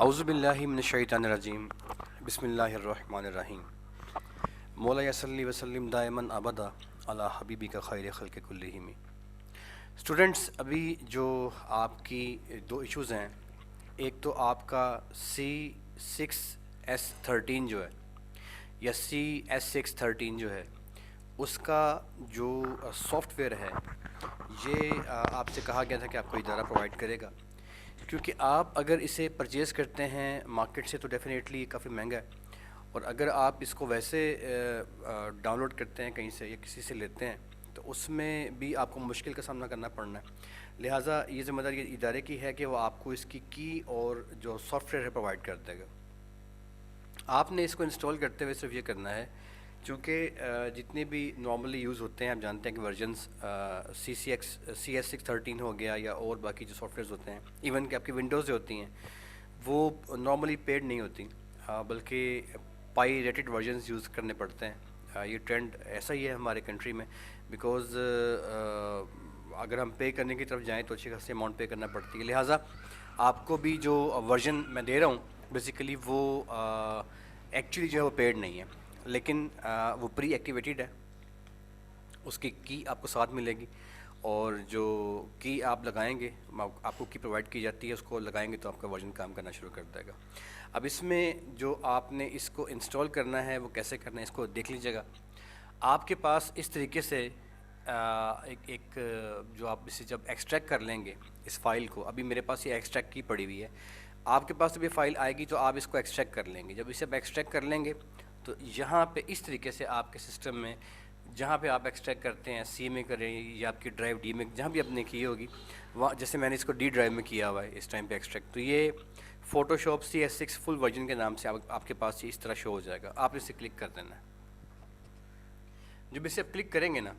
औज़ुबिल्लाहि मिनश्शैतानिर्रजीम बिस्मिल्लाहिर्रहमानिर्रहीम मौला सल्ली वसल्लिम दायमन अबदा अला हबीबिका खैर खल्क़ि कुल्लिहिम। स्टूडेंट्स, अभी जो आपकी दो इश्यूज़ हैं, एक तो आपका C6S13 जो है या CS613 जो है उसका जो सॉफ्टवेयर है ये आपसे कहा गया था कि आपको इदारा प्रोवाइड करेगा, क्योंकि आप अगर इसे परचेज़ करते हैं मार्केट से तो डेफ़िनेटली काफ़ी महंगा है, और अगर आप इसको वैसे डाउनलोड करते हैं कहीं से या किसी से लेते हैं तो उसमें भी आपको मुश्किल का सामना करना पड़ना है। लिहाजा ये ज़िम्मेदारी ये इदारे की है कि वो आपको इसकी की और जो सॉफ्टवेयर है प्रोवाइड कर देगा। आपने इसको इंस्टॉल करते हुए सिर्फ ये करना है, चूँकि जितने भी नॉर्मली यूज़ होते हैं, आप जानते हैं कि वर्जन्स CS613 हो गया या और बाकी जो सॉफ्टवेयर होते हैं, इवन कि आपकी विंडोज़ जो होती हैं वो नॉर्मली पेड नहीं होती, बल्कि पाई रेटेड वर्जन्स यूज़ करने पड़ते हैं। ये ट्रेंड ऐसा ही है हमारे कंट्री में, बिकॉज़ अगर हम पे करने की तरफ जाएँ तो अच्छी खासी अमाउंट पे करना पड़ती है। लिहाजा आपको भी जो वर्जन मैं दे रहा हूँ बेसिकली वो एक्चुअली जो है वो पेड नहीं है, लेकिन वो प्री एक्टिवेटेड है। उसकी की आपको साथ मिलेगी और जो की आप लगाएंगे, आपको की प्रोवाइड की जाती है, उसको लगाएंगे तो आपका वर्जन काम करना शुरू कर देगा। अब इसमें जो आपने इसको इंस्टॉल करना है वो कैसे करना है इसको देख लीजिएगा। आपके पास इस तरीके से जो आप इसे जब एक्सट्रैक्ट कर लेंगे इस फ़ाइल को, अभी मेरे पास ये एक्सट्रैक्ट की पड़ी हुई है, आपके पास जब ये फ़ाइल आएगी तो आप इसको एक्सट्रैक्ट कर लेंगे। जब इसे आप एक्सट्रैक्ट कर लेंगे तो यहाँ पे इस तरीके से आपके सिस्टम में जहाँ पे आप एक्सट्रैक्ट करते हैं, सी में करें या आपकी ड्राइव डी में, जहाँ भी आपने की होगी वहाँ, जैसे मैंने इसको डी ड्राइव में किया हुआ है इस टाइम पे एक्सट्रैक्ट, तो ये फ़ोटोशॉप CS6 फुल वर्जन के नाम से आपके पास ये इस तरह शो हो जाएगा। आपने इसे क्लिक कर देना है। जब इसे आप क्लिक करेंगे ना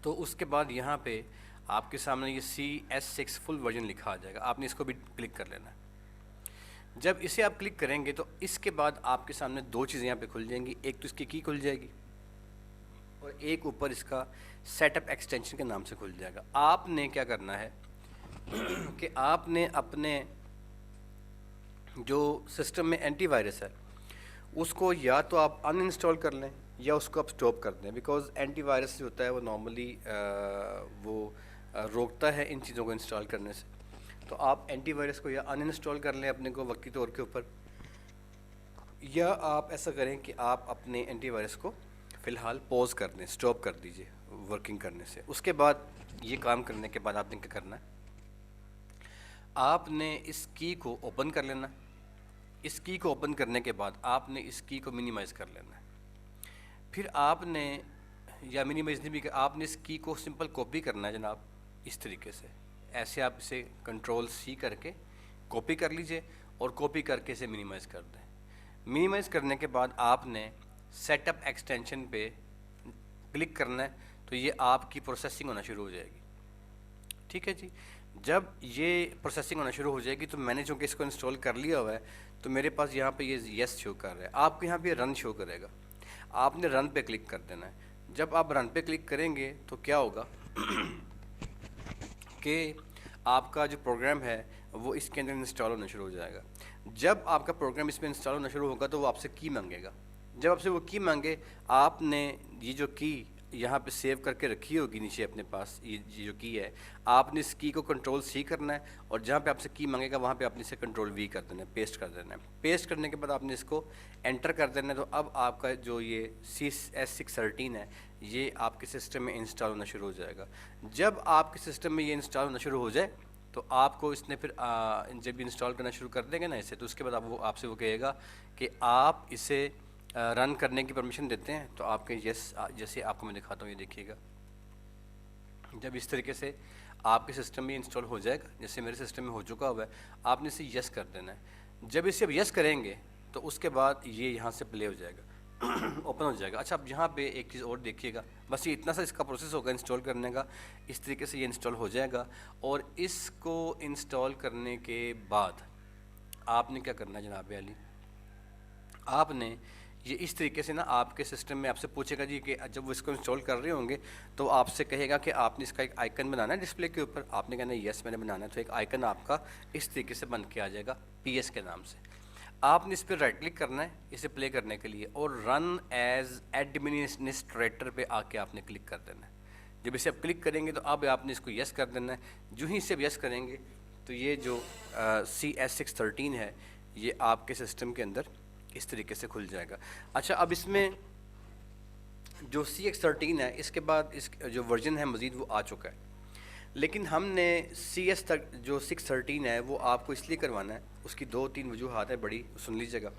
तो उसके बाद यहाँ पे आपके सामने ये CS6 फुल वर्जन लिखा आ जाएगा। आपने इसको भी क्लिक कर लेना है। जब इसे आप क्लिक करेंगे तो इसके बाद आपके सामने दो चीज़ें यहाँ पे खुल जाएंगी, एक तो इसकी की खुल जाएगी और एक ऊपर इसका सेटअप एक्सटेंशन के नाम से खुल जाएगा। आपने क्या करना है कि आपने अपने जो सिस्टम में एंटीवायरस है उसको या तो आप अनइंस्टॉल कर लें या उसको आप स्टॉप कर दें, बिकॉज़ एंटीवायरस जो होता है वो नॉर्मली रोकता है इन चीज़ों को इंस्टॉल करने से। तो आप एंटीवायरस को या अनइंस्टॉल कर लें अपने को वक्ती तौर के ऊपर, या आप ऐसा करें कि आप अपने एंटीवायरस को फ़िलहाल पॉज कर दें, स्टॉप कर दीजिए वर्किंग करने से। उसके बाद ये काम करने के बाद आपने क्या करना है, आपने इस की को ओपन कर लेना। इस की को ओपन करने के बाद आपने इस की को मिनिमाइज़ कर लेना है। फिर आपने या मिनिमाइज़ नहीं भी कर, आपने इस की को सिंपल कॉपी करना है जनाब, इस तरीके से। ऐसे आप इसे Ctrl+C करके कॉपी कर लीजिए और कॉपी करके इसे मिनिमाइज़ कर दें। मिनिमाइज़ करने के बाद आपने सेटअप एक्सटेंशन पे क्लिक करना है, तो ये आपकी प्रोसेसिंग होना शुरू हो जाएगी। ठीक है जी। जब ये प्रोसेसिंग होना शुरू हो जाएगी तो मैंने चूँकि इसको इंस्टॉल कर लिया हुआ है तो मेरे पास यहाँ पे ये यस शो कर रहा है। आपको यहाँ पे रन शो करेगा, आपने रन पे क्लिक कर देना है। जब आप रन पे क्लिक करेंगे तो क्या होगा कि आपका जो प्रोग्राम है वो इसके अंदर इंस्टॉल होना शुरू हो जाएगा। जब आपका प्रोग्राम इसमें इंस्टॉल होना शुरू होगा तो वो आपसे की मांगेगा। जब आपसे वो की मांगे, आपने ये जो की यहाँ पे सेव करके रखी होगी नीचे अपने पास, ये जो की है, आपने इस की को Ctrl+C करना है और जहाँ पे आपसे की मांगेगा वहाँ पे आपने इसे Ctrl+V कर देना है, पेस्ट कर देना है। पेस्ट करने के बाद आपने इसको एंटर कर देना है। तो अब आपका जो ये CS613 है ये आपके सिस्टम में इंस्टॉल होना शुरू हो जाएगा। जब आपके सिस्टम में ये इंस्टॉल होना शुरू हो जाए तो आपको इसने फिर जब इंस्टॉल करना शुरू कर देंगे ना इसे, तो उसके बाद आपसे वो कहेगा कि आप इसे रन करने की परमिशन देते हैं। तो आपके यस, जैसे आपको मैं दिखाता हूँ, ये देखिएगा। जब इस तरीके से आपके सिस्टम में इंस्टॉल हो जाएगा, जैसे मेरे सिस्टम में हो चुका हुआ है, आपने इसे यस कर देना है। जब इसे अब यस करेंगे तो उसके बाद ये यहाँ से प्ले हो जाएगा ओपन हो जाएगा। अच्छा, अब यहाँ पे एक चीज़ और देखिएगा, बस ये इतना सा इसका प्रोसेस होगा इंस्टॉल करने का। इस तरीके से ये इंस्टॉल हो जाएगा और इसको इंस्टॉल करने के बाद आपने क्या करना है जनाब अली, आपने ये इस तरीके से ना आपके सिस्टम में आपसे पूछेगा जी कि जब वो इसको इंस्टॉल कर रहे होंगे तो आपसे कहेगा कि आपने इसका एक आइकन बनाना है डिस्प्ले के ऊपर, आपने कहना है यस मैंने बनाना है, तो एक आइकन आपका इस तरीके से बन के आ जाएगा PS के नाम से। आपने इस पर राइट क्लिक करना है इसे प्ले करने के लिए और रन एज एडमिनिस्ट्रेटर पे आके आपने क्लिक कर देना है। जब इसे आप क्लिक करेंगे तो अब आपने इसको यस कर देना है। जो ही इसे यस करेंगे तो ये जो CS613 है ये आपके सिस्टम के अंदर इस तरीके से खुल जाएगा। अच्छा, अब इसमें जो CX13 है इसके बाद इस जो वर्जन है मज़ीद वो आ चुका है, लेकिन हमने CS तक जो 613 है वो आपको इसलिए करवाना है, उसकी 2-3 वजूहात है बड़ी, सुन लीजिएगा।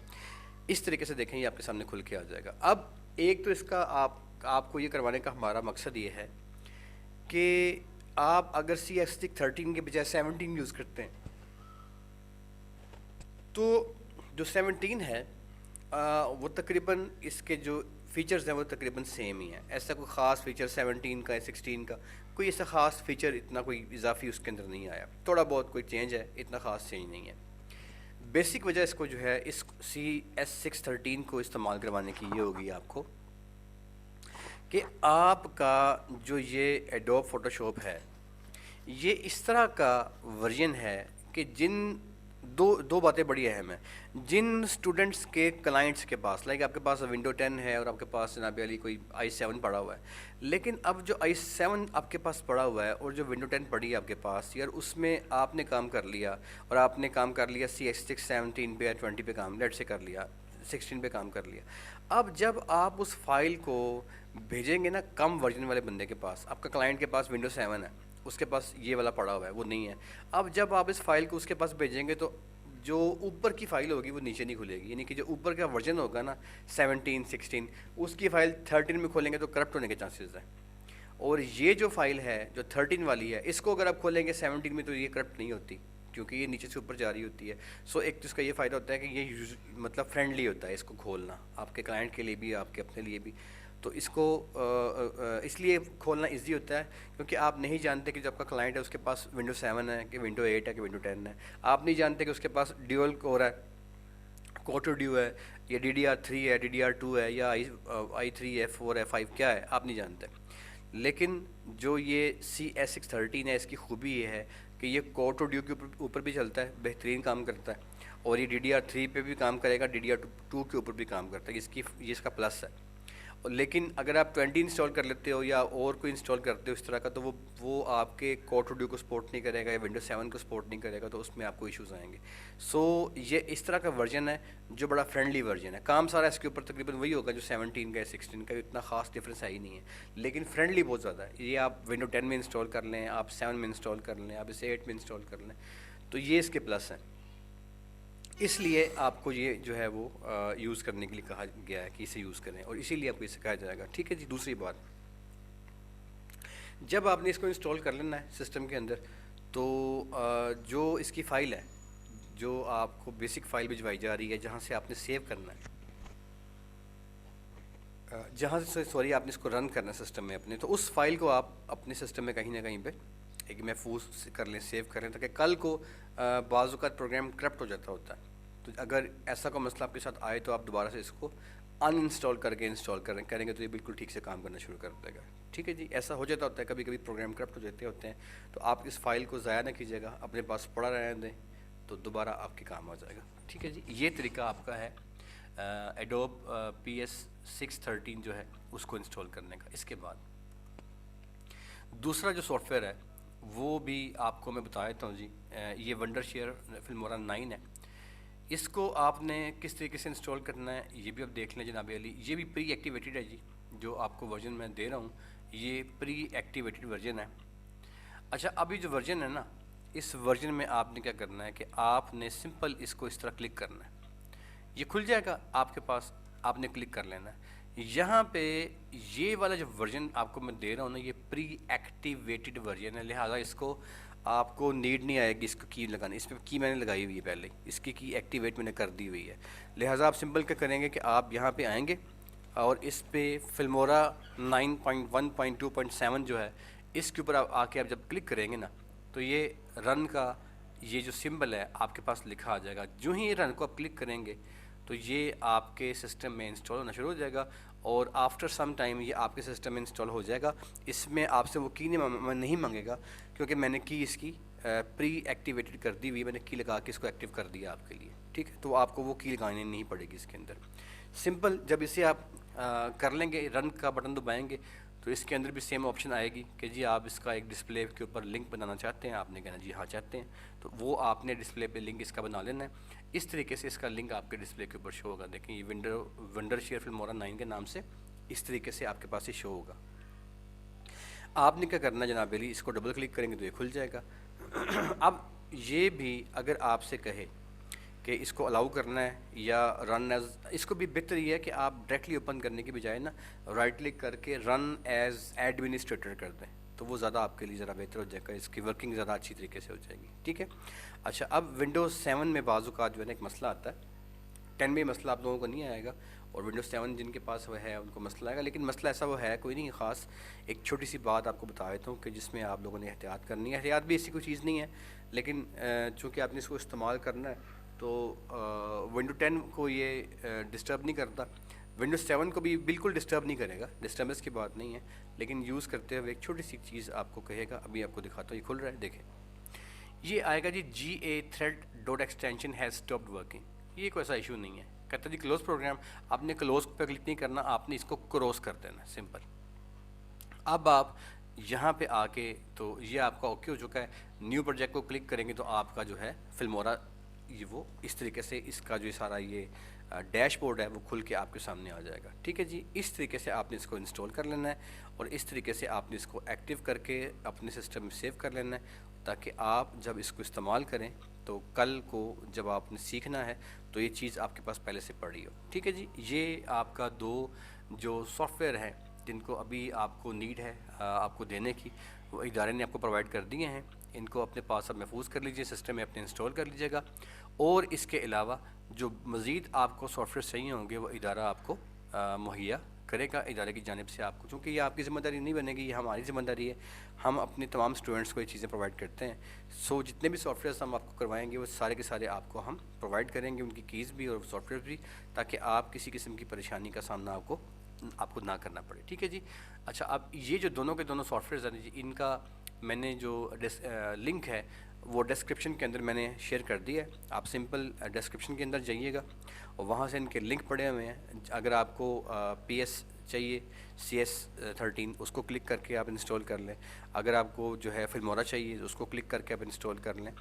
इस तरीके से देखें ये आपके सामने खुल के आ जाएगा। अब एक तो इसका आपको ये करवाने का हमारा मकसद ये है कि आप अगर CS613 के बजाय 17 यूज़ करते हैं तो जो 17 है वो तकरीबन इसके जो फ़ीचर्स हैं वो तकरीबन सेम ही है। ऐसा कोई ख़ास फ़ीचर 17 का या 16 का कोई ऐसा ख़ास फ़ीचर इतना कोई इजाफी उसके अंदर नहीं आया, थोड़ा बहुत कोई चेंज है, इतना ख़ास चेंज नहीं है। बेसिक वजह इसको जो है इस CS613 को इस्तेमाल करवाने की ये होगी आपको कि आपका जो ये एडोब फोटोशॉप है ये इस तरह का वर्जन है कि दो बातें बड़ी अहम हैं। जिन स्टूडेंट्स के क्लाइंट्स के पास लाइक आपके पास विंडो 10 है और आपके पास जनाब अली कोई i7 पड़ा हुआ है, लेकिन अब जो i7 आपके पास पड़ा हुआ है और जो विंडो 10 पड़ी है आपके पास, यार उसमें आपने काम कर लिया और आपने काम कर लिया CS617 पे या 20 पे काम लेट से कर लिया, 16 पे काम कर लिया। अब जब आप उस फाइल को भेजेंगे ना कम वर्जन वाले बंदे के पास, आपका क्लाइंट के पास विंडो 7 है, उसके पास ये वाला पड़ा हुआ है, वो नहीं है। अब जब आप इस फाइल को उसके पास भेजेंगे तो जो ऊपर की फ़ाइल होगी वो नीचे नहीं खुलेगी, यानी कि जो ऊपर का वर्जन होगा ना 17, 16, उसकी फ़ाइल 13 में खोलेंगे तो करप्ट होने के चांसेस हैं। और ये जो फाइल है जो 13 वाली है इसको अगर आप खोलेंगे 17 में तो ये करप्ट नहीं होती क्योंकि ये नीचे से ऊपर जा रही होती है। सो एक तो इसका ये फ़ायदा होता है कि ये मतलब फ्रेंडली होता है इसको खोलना, आपके क्लाइंट के लिए भी आपके अपने लिए भी। तो इसको इसलिए खोलना इजी होता है क्योंकि आप नहीं जानते कि जो आपका क्लाइंट है उसके पास विंडो 7 है कि विंडो 8 है कि विंडो 10 है। आप नहीं जानते कि उसके पास ड्यूअल कोर है, कोर ड्यू है या DDR3 है, DDR2 है या i3 है, 4 है, 5 क्या है आप नहीं जानते। लेकिन जो ये CS613 है इसकी खूबी ये है कि ये कोर ड्यू के ऊपर भी चलता है, बेहतरीन काम करता है, और ये DDR3 पे भी काम करेगा, DDR2 के ऊपर भी काम करता है, ये इसका प्लस है। लेकिन अगर आप 20 इंस्टॉल कर लेते हो या और कोई इंस्टॉल करते हो इस तरह का तो वो आपके कोर ड्यू को सपोर्ट नहीं करेगा या विंडो 7 को सपोर्ट नहीं करेगा, तो उसमें आपको इश्यूज आएंगे। सो ये इस तरह का वर्जन है जो बड़ा फ्रेंडली वर्जन है। काम सारा इसके ऊपर तकरीबन वही होगा जो 17 का या 16 का, इतना खास डिफरेंस है ही नहीं है, लेकिन फ्रेंडली बहुत ज़्यादा है। ये आप विंडो 10 में इंस्टॉल कर लें, आप 7 में इंस्टॉल कर लें, आप इसे 8 में इंस्टॉल कर लें, तो ये इसके प्लस हैं। इसलिए आपको ये जो है वो यूज़ करने के लिए कहा गया है कि इसे यूज़ करें और इसीलिए आपको ये सिखाया जाएगा। ठीक है जी। दूसरी बात, जब आपने इसको इंस्टॉल कर लेना है सिस्टम के अंदर तो जो इसकी फ़ाइल है जो आपको बेसिक फ़ाइल भिजवाई जा रही है जहाँ से आपने सेव करना है, जहाँ से सॉरी आपने इसको रन करना है सिस्टम में अपने, तो उस फाइल को आप अपने सिस्टम में कहीं ना कहीं पे एक महफूज कर लें, सेव कर लें, ताकि कल को बाज़-औक़ात प्रोग्राम करप्ट हो जाता होता है। तो अगर ऐसा कोई मसला आपके साथ आए तो आप दोबारा से इसको अनइंस्टॉल करके इंस्टॉल करेंगे तो ये बिल्कुल ठीक से काम करना शुरू कर देगा। ठीक है जी। ऐसा हो जाता होता है, कभी कभी प्रोग्राम करप्ट हो जाते होते हैं, तो आप इस फाइल को ज़ाया ना कीजिएगा, अपने पास पड़ा रहने दें, तो दोबारा आपके काम आ जाएगा। ठीक है जी। ये तरीका आपका है एडोब PS613 जो है उसको इंस्टॉल करने का। इसके बाद दूसरा जो सॉफ्टवेयर है वो भी आपको मैं बता देता हूँ जी। ये वंडरशेयर फिल्मोरा 9 है। इसको आपने किस तरीके से इंस्टॉल करना है ये भी आप देख लें जनाब अली। ये भी प्री एक्टिवेटेड है जी, जो आपको वर्जन मैं दे रहा हूँ ये प्री एक्टिवेटेड वर्जन है। अच्छा, अभी जो वर्जन है ना, इस वर्जन में आपने क्या करना है कि आपने सिंपल इसको इस तरह क्लिक करना है, ये खुल जाएगा आपके पास, आपने क्लिक कर लेना है। यहाँ पे ये वाला जो वर्जन आपको मैं दे रहा हूँ ना, ये प्री एक्टिवेटेड वर्जन है, लिहाजा इसको आपको नीड नहीं आएगी इसको की लगाने। इस पर की मैंने लगाई हुई है पहले, इसकी की एक्टिवेट मैंने कर दी हुई है। लिहाजा आप सिंपल क्या करेंगे कि आप यहाँ पे आएंगे और इस पे फिल्मोरा 9.1.2.7 जो है इसके ऊपर आप आके आप जब क्लिक करेंगे ना, तो ये रन का ये जो सिंबल है आपके पास लिखा आ जाएगा। जो ही ये रन को आप क्लिक करेंगे तो ये आपके सिस्टम में इंस्टॉल होना शुरू हो जाएगा और आफ्टर सम टाइम ये आपके सिस्टम में इंस्टॉल हो जाएगा। इसमें आपसे वो की नहीं मांगेगा क्योंकि मैंने की इसकी प्री एक्टिवेटेड कर दी हुई, मैंने की लगा के इसको एक्टिव कर दिया आपके लिए, ठीक है। तो आपको वो की लगानी नहीं पड़ेगी इसके अंदर। सिंपल जब इसे आप कर लेंगे, रन का बटन दबाएंगे तो इसके अंदर भी सेम ऑप्शन आएगी कि जी आप इसका एक डिस्प्ले के ऊपर लिंक बनाना चाहते हैं। आपने कहना जी हाँ चाहते हैं, तो वो आपने डिस्प्ले पे लिंक इसका बना लेना है। इस तरीके से इसका लिंक आपके डिस्प्ले के ऊपर शो होगा। देखें ये वंडरशेयर फिल्मोरा 9 के नाम से इस तरीके से आपके पास ये शो होगा। आपने क्या करना है जनाब बेली, इसको डबल क्लिक करेंगे तो ये खुल जाएगा। अब ये भी अगर आपसे कहे कि इसको अलाउ करना है या रन एज, इसको भी बेहतर ये है कि आप डायरेक्टली ओपन करने की बजाय ना राइट क्लिक करके रन एज एडमिनिस्ट्रेटर कर दें, तो वो ज़्यादा आपके लिए ज़रा बेहतर हो जाएगा, इसकी वर्किंग ज़्यादा अच्छी तरीके से हो जाएगी, ठीक है। अच्छा, अब विंडोज़ 7 में बाजू का जो है ना एक मसला आता है। 10 में मसला आप लोगों को नहीं आएगा और विंडोज़ 7 जिनके पास वो है उनको मसला आएगा, लेकिन मसला ऐसा वो है कोई नहीं ख़ास। एक छोटी सी बात आपको बता देता हूँ कि जिसमें आप लोगों ने एहतियात करनी है। एहतियात भी ऐसी कोई चीज़ नहीं है, लेकिन चूँकि आपने इसको इस्तेमाल करना है तो विंडो 10 को ये डिस्टर्ब नहीं करता, विंडोज़ 7 को भी बिल्कुल डिस्टर्ब नहीं करेगा, डिस्टर्बेंस की बात नहीं है। लेकिन यूज़ करते हुए एक छोटी सी चीज़ आपको कहेगा, अभी आपको दिखाता हूँ। ये खुल रहा है, देखें ये आएगा जी GA thread dot extension has stopped working. ये कोई ऐसा इशू नहीं है। कहता जी क्लोज प्रोग्राम, आपने क्लोज पर क्लिक नहीं करना, आपने इसको क्रॉस कर देना, सिंपल। अब आप यहाँ पे आके तो ये आपका ओके हो चुका है। न्यू प्रोजेक्ट को क्लिक करेंगे तो आपका जो है फिल्मोरा ये वो इस तरीके से इसका जो सारा ये डैशबोर्ड है वो खुल के आपके सामने आ जाएगा, ठीक है जी। इस तरीके से आपने इसको इंस्टॉल कर लेना है और इस तरीके से आपने इसको एक्टिव करके अपने सिस्टम में सेव कर लेना है, ताकि आप जब इसको इस्तेमाल करें तो कल को जब आपने सीखना है तो ये चीज़ आपके पास पहले से पड़ी हो, ठीक है जी। ये आपका दो जो सॉफ्टवेयर हैं जिनको अभी आपको नीड है आपको देने की, वो इदारे ने आपको प्रोवाइड कर दिए हैं। इनको अपने पास अब महफूज कर लीजिए, सिस्टम में अपने इंस्टॉल कर लीजिएगा। और इसके अलावा जो मज़ीद आपको सॉफ्टवेयर चाहिए होंगे वो इदारा आपको मुहैया करेगा, इदारे की जानिब से आपको। चूँकि ये आपकी ज़िम्मेदारी नहीं बनेगी, ये हमारी ज़िम्मेदारी है। हम अपने तमाम स्टूडेंट्स को ये चीज़ें प्रोवाइड करते हैं। सो जितने भी सॉफ्टवेयर हम आपको करवाएंगे वो सारे के सारे आपको हम प्रोवाइड करेंगे, उनकी कीज़ भी और सॉफ्टवेयर भी, ताकि आप किसी किस्म की परेशानी का सामना आपको ना करना पड़े, ठीक है जी। अच्छा, अब ये जो दोनों के दोनों सॉफ्टवेयर हैं जी, इनका मैंने जो लिंक है वो डिस्क्रिप्शन के अंदर मैंने शेयर कर दिया है। आप सिंपल डिस्क्रिप्शन के अंदर जाइएगा और वहाँ से इनके लिंक पड़े हुए हैं। अगर आपको PS चाहिए CS13 उसको क्लिक करके आप इंस्टॉल कर लें। अगर आपको जो है फिल्मोरा चाहिए उसको क्लिक करके आप इंस्टॉल कर लें।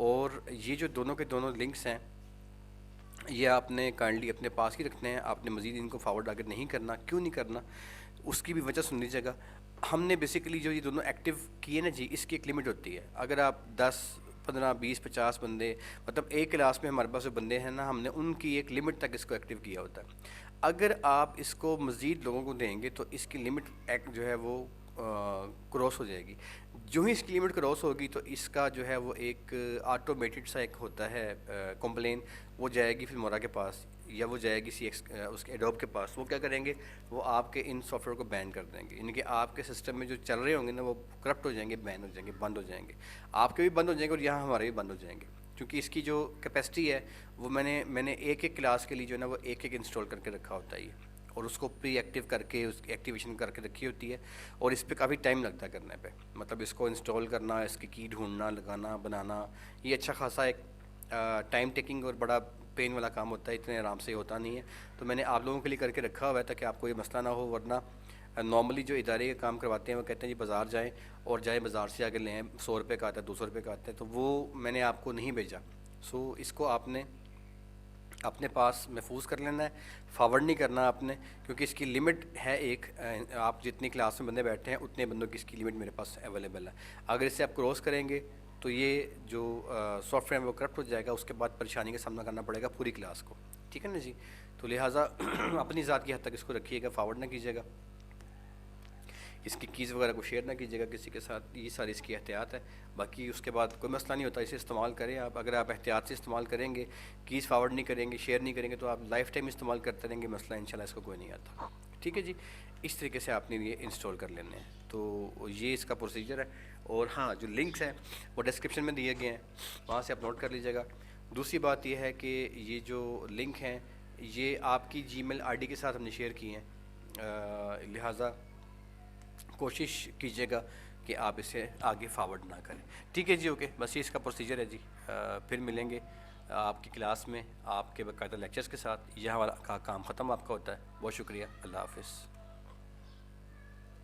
और ये जो दोनों के दोनों लिंक्स हैं ये आपने काइंडली अपने पास ही रखने हैं, आपने मज़ीद इनको फॉरवर्ड आगे नहीं करना। क्यों नहीं करना, उसकी भी वजह सुन लीजिएगा। हमने बेसिकली जो ये दोनों एक्टिव किए ना जी, इसकी एक लिमिट होती है। अगर आप 10 15 20 50 बंदे, मतलब एक क्लास में हमारे पास जो बंदे हैं ना, हमने उनकी एक लिमिट तक इसको एक्टिव किया होता है। अगर आप इसको मज़ीद लोगों को देंगे तो इसकी लिमिट जो है वो क्रॉस हो जाएगी। जो ही इसकी लिमिट क्रॉस होगी तो इसका जो है वो एक ऑटोमेटेड सा एक होता है कंप्लेन, वो जाएगी फिल्मोरा के पास या वो जाएगी उसके एडोब के पास। वो क्या करेंगे, वो आपके इन सॉफ्टवेयर को बैन कर देंगे। यानी कि आपके सिस्टम में जो चल रहे होंगे ना वो करप्ट हो जाएंगे, बैन हो जाएंगे, बंद हो जाएंगे। आपके भी बंद हो जाएंगे और यहाँ हमारे भी बंद हो जाएंगे, क्योंकि इसकी जो कैपेसिटी है वो मैंने एक एक क्लास के लिए जो है ना वो एक एक इंस्टॉल करके रखा होता है ये, और उसको प्री एक्टिव करके उसकी एक्टिवेशन करके रखी होती है। और इस पर काफ़ी टाइम लगता है करने पे, मतलब इसको इंस्टॉल करना, इसकी की ढूंढना, लगाना, बनाना, ये अच्छा खासा एक टाइम टेकिंग और बड़ा पेन वाला काम होता है, इतने आराम से होता नहीं है। तो मैंने आप लोगों के लिए करके रखा हुआ है ताकि आपको ये मसला ना हो। वरना नॉर्मली जो इदारे का काम करवाते हैं वो कहते हैं जी बाज़ार जाएं और बाज़ार से आगे लें, 100 रुपये का आता है, 200 रुपये का आता है, तो वो मैंने आपको नहीं भेजा। सो इसको आपने अपने पास महफूज कर लेना है, फॉरवर्ड नहीं करना आपने, क्योंकि इसकी लिमिट है एक। आप जितनी क्लास में बंदे बैठे हैं उतने बंदों की इसकी लिमिट मेरे पास अवेलेबल है। अगर इसे आप क्रॉस करेंगे तो ये जो सॉफ्टवेयर है वो करप्ट हो जाएगा, उसके बाद परेशानी का सामना करना पड़ेगा पूरी क्लास को, ठीक है ना जी। तो लिहाजा अपनी ज़ात की हद तक इसको रखिएगा, फॉरवर्ड ना कीजिएगा, इसकी कीज़ वगैरह को शेयर ना कीजिएगा किसी के साथ। ये सारी इसकी एहतियात है। बाकी उसके बाद कोई मसला नहीं होता, इसे इस्तेमाल करें आप। अगर आप एहतियात से इस्तेमाल करेंगे, कीज़ फॉरवर्ड नहीं करेंगे, शेयर नहीं करेंगे, तो आप लाइफ टाइम इस्तेमाल करते रहेंगे, मसला इंशाल्लाह इसको कोई नहीं आता, ठीक है जी। इस तरीके से आपने ये इंस्टॉल कर लेने हैं। तो ये इसका प्रोसीजर है। और हाँ, जो लिंक्स हैं वो डिस्क्रिप्शन में दिए गए हैं, वहाँ से आप नोट कर लीजिएगा। दूसरी बात यह है कि ये जो लिंक हैं ये आपकी जीमेल आईडी के साथ हमने शेयर किए हैं, लिहाजा कोशिश कीजिएगा कि आप इसे आगे फॉरवर्ड ना करें। ठीक है जी, ओके, बस ये इसका प्रोसीजर है जी। फिर मिलेंगे आपकी क्लास में आपके बाकायदा लेक्चर्स के साथ। यह हमारा काम ख़त्म आपका होता है। बहुत शुक्रिया, अल्लाह हाफ़िज़।